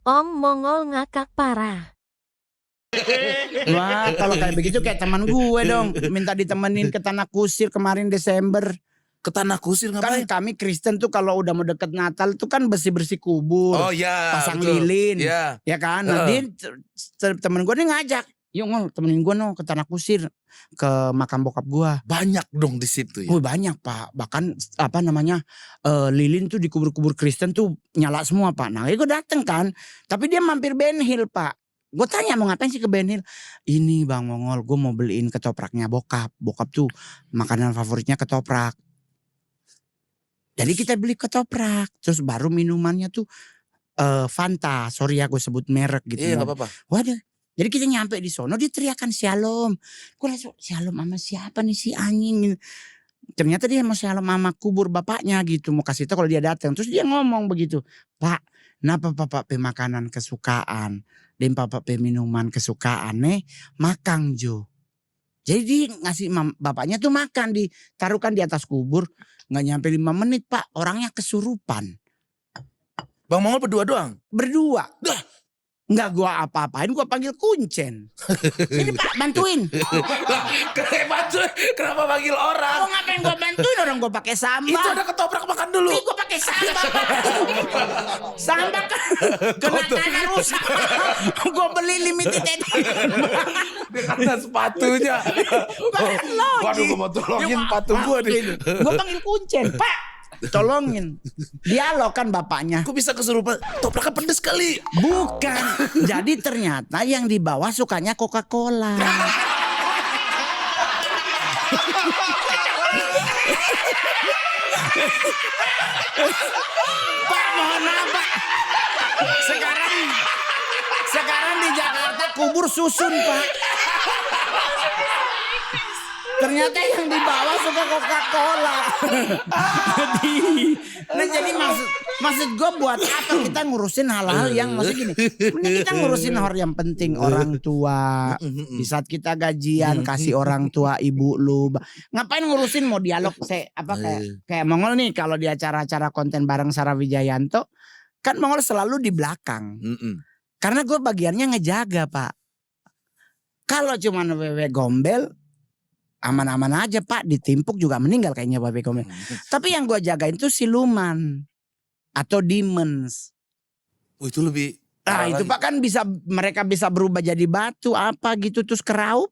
Om Mongol ngakak parah. Wah, kalau kayak begitu kayak teman gue dong. Minta ditemenin ke Tanah Kusir kemarin Desember. Ke Tanah Kusir Kan ngapain? kami Kristen tuh kalau udah mau deket Natal tuh kan bersih-bersih kubur. Oh ya, pasang betul. lilin. Ya. Ya kan. Nah, dia temen gue nih ngajak. Yuk Ngol, temenin gue no ke Tanah Kusir. Ke makam bokap gue. Banyak dong di situ ya. Oh banyak Pak. Bahkan apa namanya lilin tuh di kubur-kubur Kristen tuh nyala semua Pak. Nah gue dateng kan. Tapi dia mampir Ben Hill Pak. Gue tanya mau ngapain sih ke Ben Hill. Ini Bang Mongol gue mau beliin ketopraknya bokap. Bokap tuh makanan favoritnya ketoprak. Jadi kita beli ketoprak. Terus baru minumannya tuh Fanta. Sorry ya gue sebut merek gitu. Iya gak apa-apa. Waduh. Jadi kita nyampe di sono dia teriakan shalom. Gue langsung shalom sama siapa nih si anjing. Ternyata dia mau shalom sama kubur bapaknya gitu. Mau kasih tahu kalau dia datang. Terus dia ngomong begitu. Pak, kenapa Bapak pe makanan kesukaan. Dan Bapak pe minuman kesukaan nih. Makan Jo. Jadi dia ngasih bapaknya tuh makan. Ditaruhkan di atas kubur. Nggak nyampe 5 menit Pak. Orangnya kesurupan. Bang Mongol berdua doang? Berdua. Enggak gua apa-apain, gua panggil Kuncen. Sini Pak bantuin. Kenapa panggil orang? Kok ngapain gua bantuin, orang gua pakai sambal. Itu ada ketoprak makan dulu. Ih, gua pakai sambal Pak. Sambal kan kena tanah rusak. Gua beli limited edition. Karena sepatunya. Waduh gua mau tolongin sepatu gua nih. Gua panggil Kuncen, Pak. Tolongin. Dialog kan bapaknya. Kok bisa kesurupan? Topraknya pedes kali. Bukan. Jadi ternyata yang di bawah sukanya Coca-Cola. Pak mohon maaf Pak. Sekarang di Jakarta kubur susun Pak. Ternyata yang di bawah suka Coca-Cola. jadi maksud gue buat apa kita ngurusin hal-hal yang maksud gini. Kita ngurusin hal yang penting orang tua. Di saat kita gajian kasih orang tua ibu lu. Ngapain ngurusin mau dialog kayak Mongol nih kalau di acara-acara konten bareng Sarah Wijayanto kan Mongol selalu di belakang. Karena gue bagiannya ngejaga Pak. Kalau cuma wewe gombel aman-aman aja Pak, ditimpuk juga meninggal kayaknya Babe Gombel. Tapi yang gue jagain tuh siluman atau demons. Oh itu lebih. Nah itu Pak kan mereka bisa berubah jadi batu apa gitu terus keraup.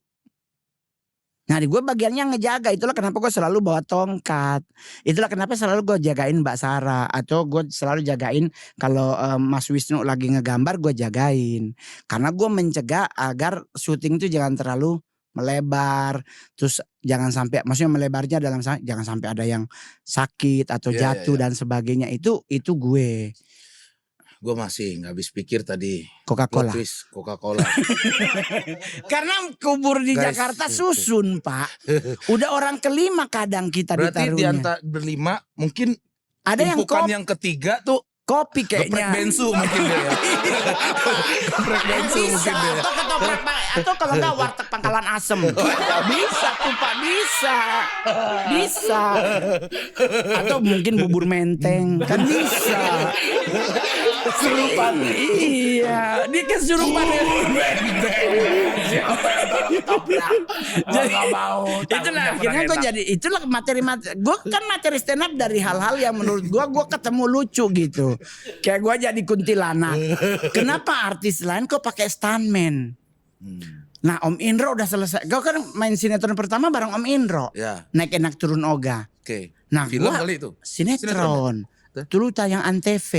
Nah gue bagiannya ngejaga, itulah kenapa gue selalu bawa tongkat. Itulah kenapa selalu gue jagain Mbak Sarah. Atau gue selalu jagain kalau Mas Wisnu lagi ngegambar gue jagain. Karena gue mencegah agar syuting itu jangan terlalu melebar, terus jangan sampai, maksudnya melebarnya dalam jangan sampai ada yang sakit atau jatuh dan sebagainya. Itu gue masih nggak habis pikir tadi. Coca-Cola. Coca-Cola. Karena kubur di Jakarta susun Pak. Udah orang kelima kadang kita berarti ditaruhnya. Berarti di antara berlima mungkin ada yang ketiga tuh kopi kayaknya. Geprek bensu mungkin dia ya. Geprek bensu mungkin dia. Atau ketoprak atau kalau enggak warteg Pangkalan Asem. Bisa tuh Pak, bisa. Atau mungkin bubur menteng kan bisa. Kesurupan. Iya, dia kesurupan bubur menteng. Siapa yang taruh ketoprak? Jadi enggak mau. Itulah akhirnya gue jadi itulah materi gue kan materi stand up dari hal-hal yang menurut gue ketemu lucu gitu. Kayak gue jadi kuntilanak. Kenapa artis lain kok pakai stuntman? Nah Om Indro udah selesai. Gue kan main sinetron pertama bareng Om Indro. Ya. Naik Enak Turun Oga. Oke. Nah film gua kali itu. Sinetron. Dulu tayang Antv.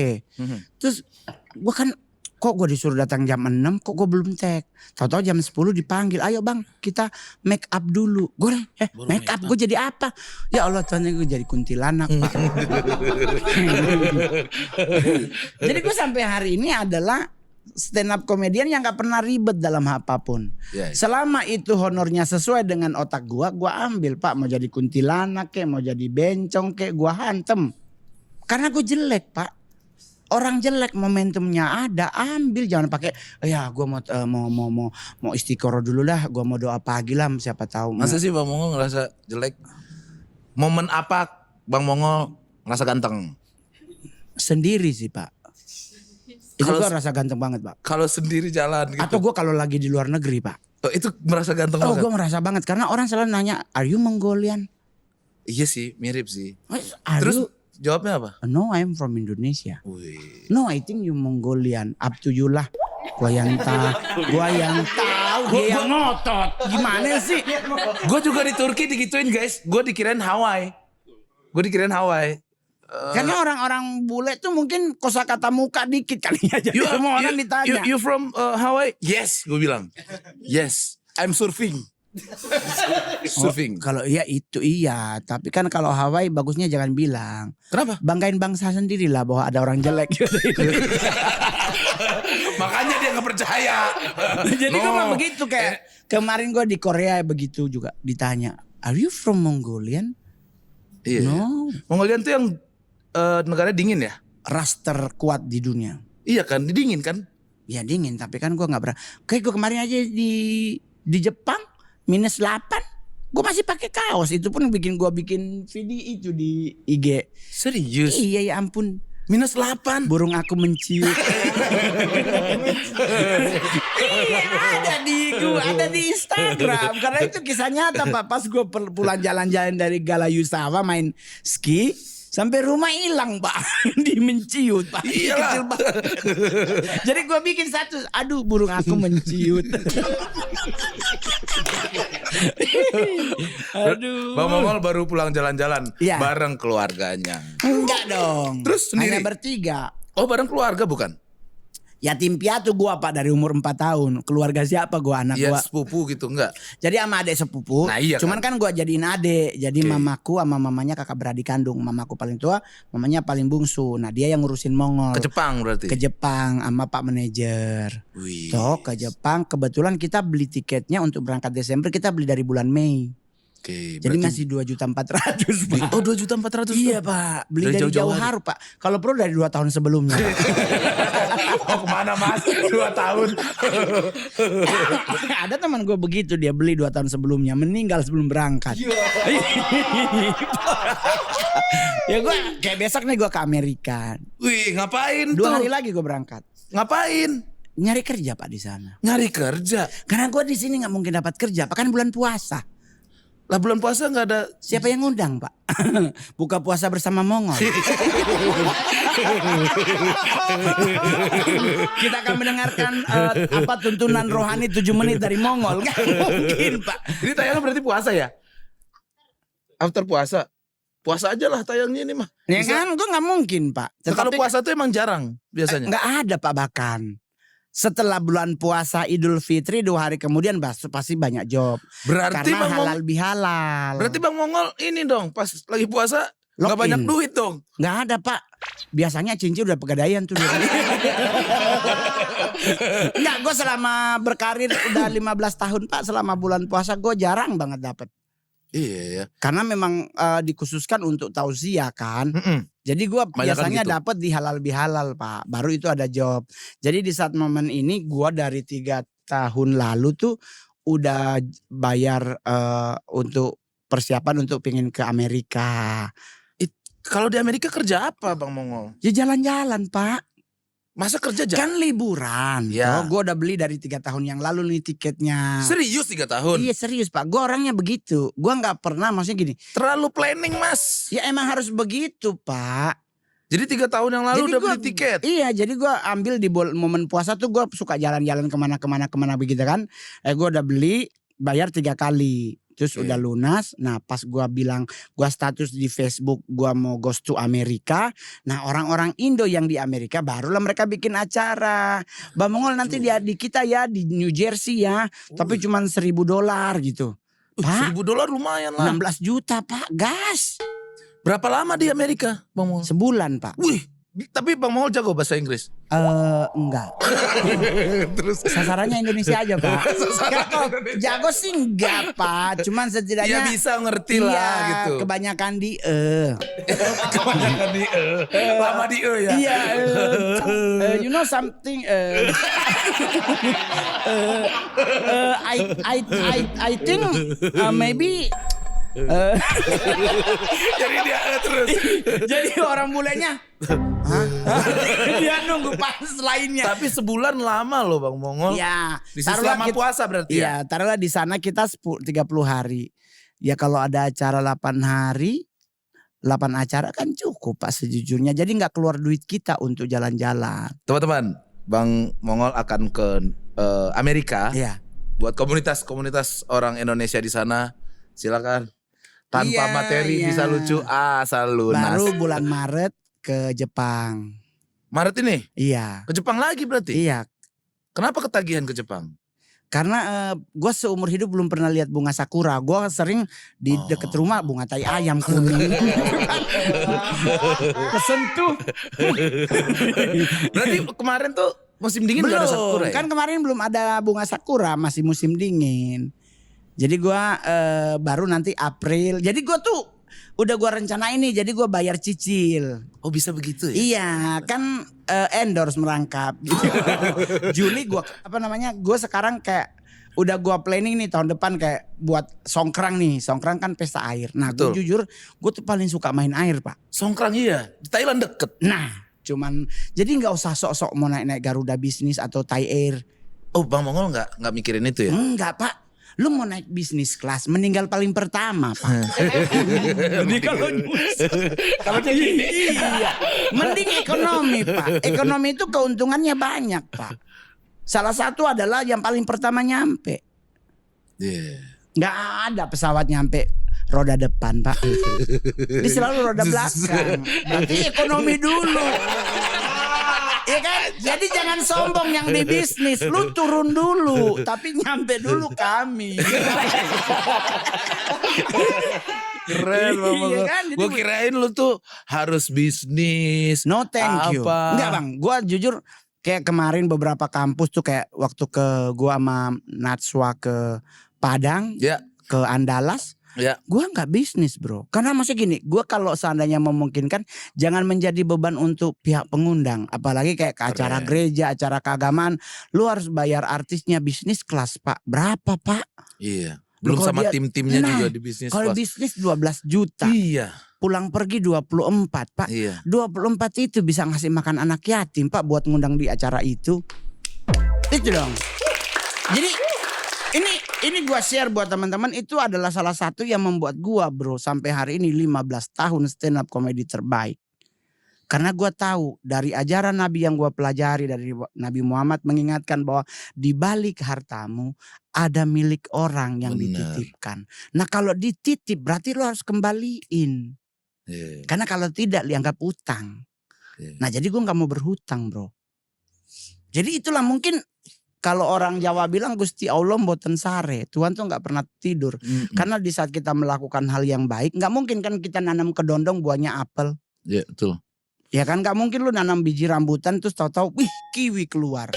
Terus gue kan kok gue disuruh datang jam 6 kok gue belum tag. Tahu-tahu jam 10 dipanggil. Ayo bang kita make up dulu. Gue make up gue jadi apa? Ya Allah Tuhan gue jadi kuntilanak Pak. Jadi gue sampai hari ini adalah stand up komedian yang gak pernah ribet dalam apapun. Selama itu honornya sesuai dengan otak gue ambil Pak. Mau jadi kuntilanak kek, mau jadi bencong kek, gue hantem. Karena gue jelek Pak. Orang jelek momentumnya ada, ambil, jangan pakai ya gue mau istiqoroh dulu lah, gue mau doa pagi lah siapa tahu. Masa sih Bang Mongol ngerasa jelek? Momen apa Bang Mongol ngerasa ganteng? Sendiri sih Pak. Itu Kalau- gue rasa ganteng banget Pak. Kalau sendiri jalan gitu. Atau gue kalau lagi di luar negeri Pak. Oh, itu merasa ganteng Oh banget. gue merasa banget. Karena orang selalu nanya, are you Mongolian? Iya sih, mirip sih. Are Terus you? jawabnya apa? No, I'm from Indonesia. Wih. No, I think you Mongolian. Up to you lah. Gua yang tahu, dia yang ngotot. Gimana sih? Gue juga di Turki digituin guys. Gue dikirain Hawaii. Karena orang-orang bule tuh mungkin kosakata muka dikit kali ya. Jadi semua orang ditanya. You from Hawaii? Yes, gue bilang. Yes, I'm surfing. Surfing. Kalau iya itu iya, tapi kan kalau Hawaii bagusnya jangan bilang. Kenapa? Banggain bangsa sendiri lah bahwa ada orang jelek. Makanya dia nggak percaya. Jadi gue No. mah begitu kayak kemarin gue di Korea begitu juga ditanya, are you from Mongolian? Iya. No, Mongolian tuh yang negaranya dingin ya? ras terkuat di dunia. Iya kan, dingin kan? Ya dingin, tapi kan gue nggak pernah. Kayak gue kemarin aja di Jepang -8, gue masih pakai kaos. Itu pun bikin video itu di IG. Serius? Iya ya ampun, -8. burung aku menciut. Iya ada di Instagram. Karena itu kisah nyata Pak. Pas gue pulang jalan-jalan dari Galayusawa main ski. Sampai rumah hilang Pak. Di menciut Pak. Iyalah. Kecil banget. Jadi gue bikin satu. Aduh burung aku menciut. Aduh. Bang Mongol baru pulang jalan-jalan Iya. bareng keluarganya. Enggak dong. Terus sendiri? Hanya bertiga. Oh, bareng keluarga bukan? Yatim piatu gua Pak dari umur 4 tahun. Keluarga siapa gua, anak Iya, gua. sepupu gitu enggak? Jadi sama adik sepupu. Nah, iya Cuman kan gua jadiin adik. Jadi Oke. mamaku sama mamanya kakak beradik kandung. Mamaku paling tua, mamanya paling bungsu. Nah, dia yang ngurusin Mongol. Ke Jepang berarti. Ke Jepang sama Pak manajer. Wih. Toh ke Jepang. Kebetulan kita beli tiketnya untuk berangkat Desember, kita beli dari bulan Mei. Oke, Jadi berarti- masih 2.400.000 Pak. Oh, 2.400.000. Iya Pak, beli Dari dari jauh-jauh jauh hari. hari Pak. Kalau perlu dari 2 tahun sebelumnya. Pak. Mau kemana Mas? 2 tahun. Ada teman gue begitu, dia beli 2 tahun sebelumnya, meninggal sebelum berangkat. Ya gue kayak besok nih gue ke Amerika. Wih, ngapain 2 tuh? hari lagi gue berangkat. Ngapain? Nyari kerja Pak di sana. Nyari kerja. Karena gue di sini nggak mungkin dapat kerja, Pak, kan bulan puasa. Lah bulan puasa nggak ada. Siapa yang ngundang Pak? Buka puasa bersama Mongol. Kita akan mendengarkan tuntunan rohani 7 menit dari Mongol. Gak mungkin Pak. Ini tayangnya berarti puasa ya? After puasa. Puasa aja lah tayangnya ini mah. Ya Bisa- kan gue nggak mungkin Pak. Nah, kalau Tetapi- puasa tuh emang jarang biasanya. nggak ada Pak bahkan. Setelah bulan puasa Idul Fitri 2 hari kemudian pasti banyak job. Berarti Karena Bang Mongol, halal bihalal. berarti Bang Mongol ini dong pas lagi puasa nggak Lock banyak in. duit dong. Nggak ada Pak. Biasanya cincin udah pegadaian tuh. Nggak, gue selama berkarir udah 15 tahun Pak. Selama bulan puasa gue jarang banget dapet. Iya ya. Karena memang dikhususkan untuk tausiah kan. Mm-mm. Jadi gue Banyak kan biasanya gitu. dapat di halal bihalal Pak. Baru itu ada job. Jadi di saat momen ini gue dari 3 tahun lalu tuh udah bayar untuk persiapan untuk pengen ke Amerika. Kalau di Amerika kerja apa Bang Mongol? Ya jalan-jalan Pak. Masa kerja Kan liburan. Ya. Gue udah beli dari 3 tahun yang lalu nih tiketnya. Serius 3 tahun? Iya serius Pak. Gue orangnya begitu. Gue nggak pernah maksudnya gini. Terlalu planning Mas. Ya emang harus begitu Pak. Jadi 3 tahun yang lalu Jadi udah gua- beli tiket. Iya, jadi gue ambil di momen puasa tuh gue suka jalan-jalan kemana begitu kan. Gue udah beli, bayar 3 kali. Terus Oke. udah lunas. Nah pas gue bilang, gue status di Facebook gue mau goes to Amerika. Nah orang-orang Indo yang di Amerika barulah mereka bikin acara. Bang Mongol nanti di kita ya di New Jersey ya. Tapi cuman $1.000 gitu. Pak, $1.000 lumayan lah. 16 juta Pak, gas. Berapa lama di Amerika Bang Mongol? Sebulan Pak. Wih, tapi Bang Mongol jago bahasa Inggris. Enggak. Terus Sasarannya Indonesia aja Pak. Kalau jago sih enggak Pak. Cuman setidaknya ya bisa ngerti lah iya, gitu. kebanyakan di Kebanyakan di lama di ya. Iya you know something I think maybe Jadi dia terus. Jadi orang bulenya, hah? Dia nunggu pas lainnya. Tapi sebulan lama loh Bang Mongol. Ya, Bisa selama puasa berarti ya? Iya, taruhlah di sana kita 30 hari. Ya kalau ada acara 8 hari, 8 acara kan cukup Pak sejujurnya. Jadi nggak keluar duit kita untuk jalan-jalan. Teman-teman, Bang Mongol akan ke Amerika. Iya. Buat komunitas orang Indonesia di sana, silakan. Tanpa Iya, materi iya. bisa lucu, asal lunas. Baru bulan Maret ke Jepang. Maret ini Iya. ke Jepang lagi berarti? Iya. Kenapa ketagihan ke Jepang? Karena gue seumur hidup belum pernah lihat bunga sakura. Gue sering di deket rumah bunga tai ayam kuning. Kesentuh. Berarti kemarin tuh musim dingin Belum. gak ada sakura ya? Kan kemarin belum ada bunga sakura, masih musim dingin. Jadi gue baru nanti April. Jadi gue tuh udah gue rencanain nih. Jadi gue bayar cicil. Oh bisa begitu ya? Iya, kan endorse merangkap. Juli gue gue sekarang kayak udah gue planning nih tahun depan kayak buat songkrang nih. Songkrang kan pesta air. Nah, gue Betul. jujur gue tuh paling suka main air, Pak. Songkrang iya, di Thailand deket. Nah, cuman jadi nggak usah sok-sok mau naik Garuda bisnis atau Thai Air. Oh Bang Mongol nggak mikirin itu ya? Enggak, Pak. Lu mau naik bisnis kelas meninggal paling pertama, Pak. Jadi kalau kalau gini iya. Mending ekonomi, Pak. Ekonomi itu keuntungannya banyak, Pak. Salah satu adalah yang paling pertama nyampe. Iya. Nggak ada pesawat nyampe roda depan, Pak. Ini selalu roda belakang. Berarti ekonomi dulu. Iya kan? Jadi jangan sombong yang di bisnis. Lu turun dulu, tapi nyampe dulu kami. Keren Bang Iya Mongol. kan? Jadi Gue kirain lu tuh harus bisnis. No thank you. Apa? Enggak Bang, gua jujur kayak kemarin beberapa kampus tuh kayak waktu gua sama Natswa ke Padang, Ya, ke Andalas. ya. Gua nggak bisnis bro. Karena masih gini, gua kalau seandainya memungkinkan jangan menjadi beban untuk pihak pengundang. Apalagi kayak ke acara Keren. gereja, acara keagamaan. Lu harus bayar artisnya bisnis kelas Pak. Berapa Pak? Iya. Belum Kalau sama dia- tim-timnya Nah, juga di bisnis Kalau kelas. bisnis 12 juta. Iya. Pulang pergi 24 Pak. Iya. 24 itu bisa ngasih makan anak yatim Pak buat ngundang di acara itu. Itu dong. Jadi ini gua share buat teman-teman, itu adalah salah satu yang membuat gua bro sampai hari ini 15 tahun stand up comedy terbaik. Karena gua tahu dari ajaran Nabi yang gua pelajari dari Nabi Muhammad mengingatkan bahwa di balik hartamu ada milik orang yang Benar. dititipkan. Nah kalau dititip berarti lo harus kembaliin. Iya. Karena kalau tidak dianggap utang. Iya. Nah jadi gue gak mau berhutang bro. Jadi itulah mungkin kalau orang Jawa bilang Gusti Allah mboten sare. Tuhan tuh gak pernah tidur. Mm-mm. Karena di saat kita melakukan hal yang baik. Gak mungkin kan kita nanam kedondong buahnya apel. Iya, betul. Ya kan gak mungkin lu nanam biji rambutan terus tahu-tahu wih kiwi keluar.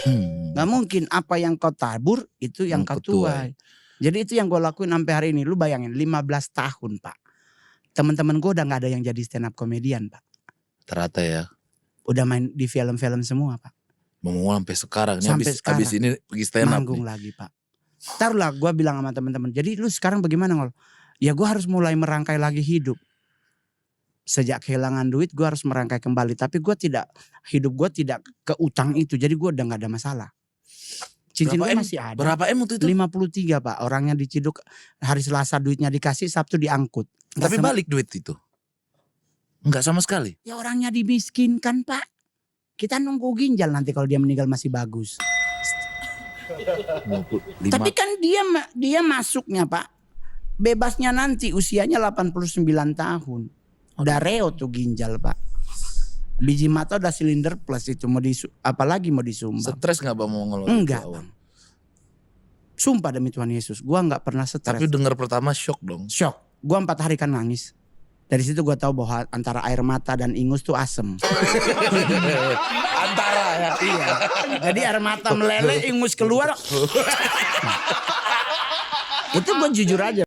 Gak mungkin apa yang kau tabur itu yang kau tuai. Jadi itu yang gue lakuin sampai hari ini. Lu bayangin 15 tahun Pak. Teman-teman gue udah gak ada yang jadi stand up komedian Pak. Ternyata ya. Udah main di film-film semua Pak. Mau sampai sekarang. Ini Sampai habis sekarang. ini pergi stand up Manggung nih. lagi Pak. Taruhlah gue bilang sama teman-teman. Jadi lu sekarang bagaimana Ngol? Ya gue harus mulai merangkai lagi hidup. Sejak kehilangan duit gue harus merangkai kembali. Tapi hidup gue tidak ke utang itu. Jadi gue udah gak ada masalah. Cincin Berapa gue M? masih ada. Berapa M waktu itu? 53 Pak. Orangnya diciduk hari Selasa duitnya dikasih, Sabtu diangkut. Nggak Tapi sama- balik duit itu. Enggak sama sekali. Ya orangnya dimiskinkan Pak. Kita nunggu ginjal nanti kalau dia meninggal masih bagus. 55. Tapi kan dia masuknya Pak. Bebasnya nanti usianya 89 tahun. Udah reo tuh ginjal Pak. Biji mata udah silinder plus itu apalagi mau disumbang. Stres gak Bang Mongol? Enggak Awal? Bang. Sumpah demi Tuhan Yesus. Gua gak pernah stres. Tapi dengar pertama shock dong. Shock. Gua 4 hari kan nangis. Dari situ gua tahu bahwa antara air mata dan ingus tuh asem. Antara ya. Iya. Jadi air mata meleleh, ingus keluar. Itu gue jujur aja